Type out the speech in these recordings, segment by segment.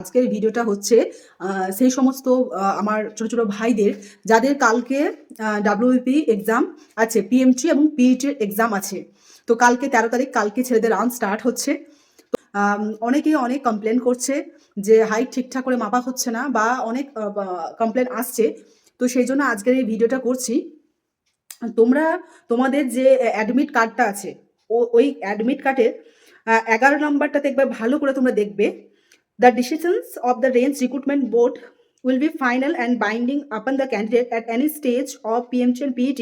আজকের ভিডিওটা হচ্ছে সেই সমস্ত আমার ছোট ছোট ভাইদের যাদের কালকে ডাব্লিউবিপি এক্সাম আছে, পিএমটি এবং পিইটির এক্সাম আছে। তো কালকে 13 তারিখ, কালকে ছেলেদের রান স্টার্ট হচ্ছে। অনেকেই অনেক কমপ্লেন করছে যে হাইট ঠিকঠাক করে মাপা হচ্ছে না, বা অনেক কমপ্লেন আসছে। তো সেই জন্য আজকের এই ভিডিওটা করছি। তোমরা তোমাদের যে অ্যাডমিট কার্ডটা আছে, ওই অ্যাডমিট কার্ডের 11 নম্বরটাতে একবার ভালো করে তোমরা দেখবে। The decisions of the range recruitment board will be final and binding upon the candidate at any stage of PMT and PET.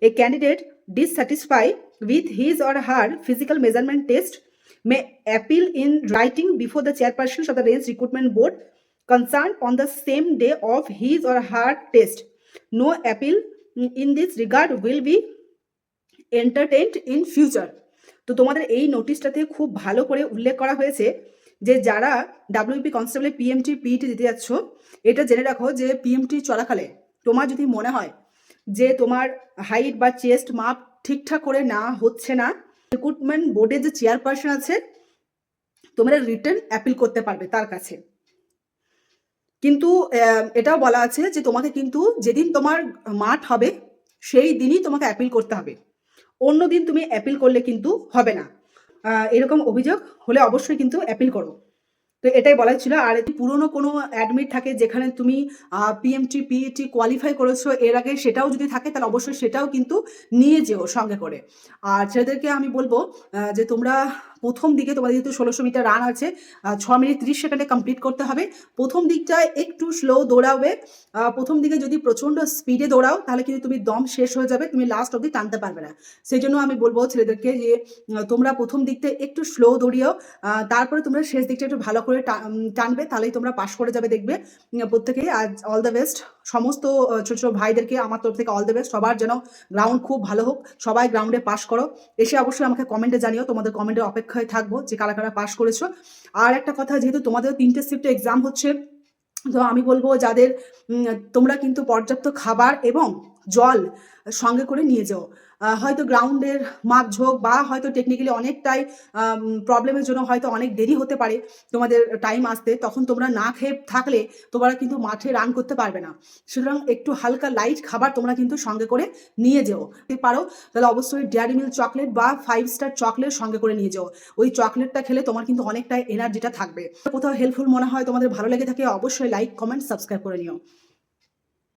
A candidate dissatisfied with his or her physical measurement test may appeal in writing before the chairperson of the range recruitment board concerned on the same day of his or her test. No appeal in this regard will be entertained in future. তো তোমাদের এই নোটিশটাতে খুব ভালো করে উল্লেখ করা হয়েছে যে যারা ডাব্লিউপি কনস্টেবলে পিএমটি পিইটি দিতে যাচ্ছ, এটা জেনে রাখো যে পিএমটি চলাকালে তোমার যদি মনে হয় যে তোমার হাইট বা চেস্ট মাপ ঠিকঠাক করে না হচ্ছে না, রিক্রুটমেন্ট বোর্ডের যে চেয়ারপারসন আছে, তোমরা রিটার্ন অ্যাপিল করতে পারবে তার কাছে। কিন্তু এটাও বলা আছে যে তোমাকে কিন্তু যেদিন তোমার মাঠ হবে সেই দিনই তোমাকে অ্যাপিল করতে হবে, অন্য দিন তুমি অ্যাপিল করলে কিন্তু হবে না। এরকম অভিযোগ হলে অবশ্যই কিন্তু অ্যাপিল করো। তো এটাই বলাই ছিল। আর পুরনো কোনো অ্যাডমিট থাকে যেখানে তুমি পিএমটি পিইটি কোয়ালিফাই করেছো এর আগে, সেটাও যদি থাকে তাহলে অবশ্যই সেটাও কিন্তু নিয়ে যেও সঙ্গে করে। আর ছেলেদেরকে আমি বলবো যে তোমরা প্রথম দিকে, তোমাদের যেহেতু 1600 মিটার রান আছে, 6 মিনিট 30 সেকেন্ডে কমপ্লিট করতে হবে। প্রথম দিকটায় একটু স্লো দৌড়াবে। প্রথম দিকে যদি প্রচণ্ড স্পিডে দৌড়াও তাহলে কিন্তু তুমি দম শেষ হয়ে যাবে, তুমি লাস্ট অবধি টানতে পারবে না। সেই জন্য আমি বলবো ছেলেদেরকে যে তোমরা প্রথম দিকটা একটু স্লো দৌড়িও, তারপরে তোমরা শেষ দিকটা একটু ভালো করে টানবে, তাহলেই তোমরা পাস করে যাবে দেখবে প্রত্যেকেই। আজ অল দ্য বেস্ট সমস্ত ছোট ছোট ভাইদেরকে আমার তরফ থেকে, অল দ্য বেস্ট। সবার যেন গ্রাউন্ড খুব ভালো হোক, সবাই গ্রাউন্ডে পাস করো। এসে অবশ্যই আমাকে কমেন্টে জানিও, তোমাদের কমেন্টের অপেক্ষায় থাকবো যে কারা কারা পাস করেছো। আর একটা কথা, যেহেতু তোমাদের 3টে শিফটে এক্সাম হচ্ছে, তো আমি বলবো যাদের তোমরা কিন্তু পর্যাপ্ত খাবার এবং জল সঙ্গে করে নিয়ে যাও। হয়তো গ্রাউন্ডের মাপঝোঁক বা হয়তো টেকনিক্যালি অনেকটাই প্রবলেমের জন্য হয়তো অনেক দেরি হতে পারে তোমাদের টাইম আসতে, তখন তোমরা না খেয়ে থাকলে তোমরা কিন্তু মাঠে রান করতে পারবে না। সুতরাং একটু হালকা লাইট খাবার তোমরা কিন্তু সঙ্গে করে নিয়ে যেও পারো, তাহলে অবশ্যই ডেয়ারি মিল্ক চকলেট বা 5 স্টার চকলেট সঙ্গে করে নিয়ে যাও। ওই চকলেটটা খেলে তোমার কিন্তু অনেকটাই এনার্জিটা থাকবে। কোথাও হেল্পফুল মনে হয়, তোমাদের ভালো লেগে থাকে, অবশ্যই লাইক কমেন্ট সাবস্ক্রাইব করে নিও।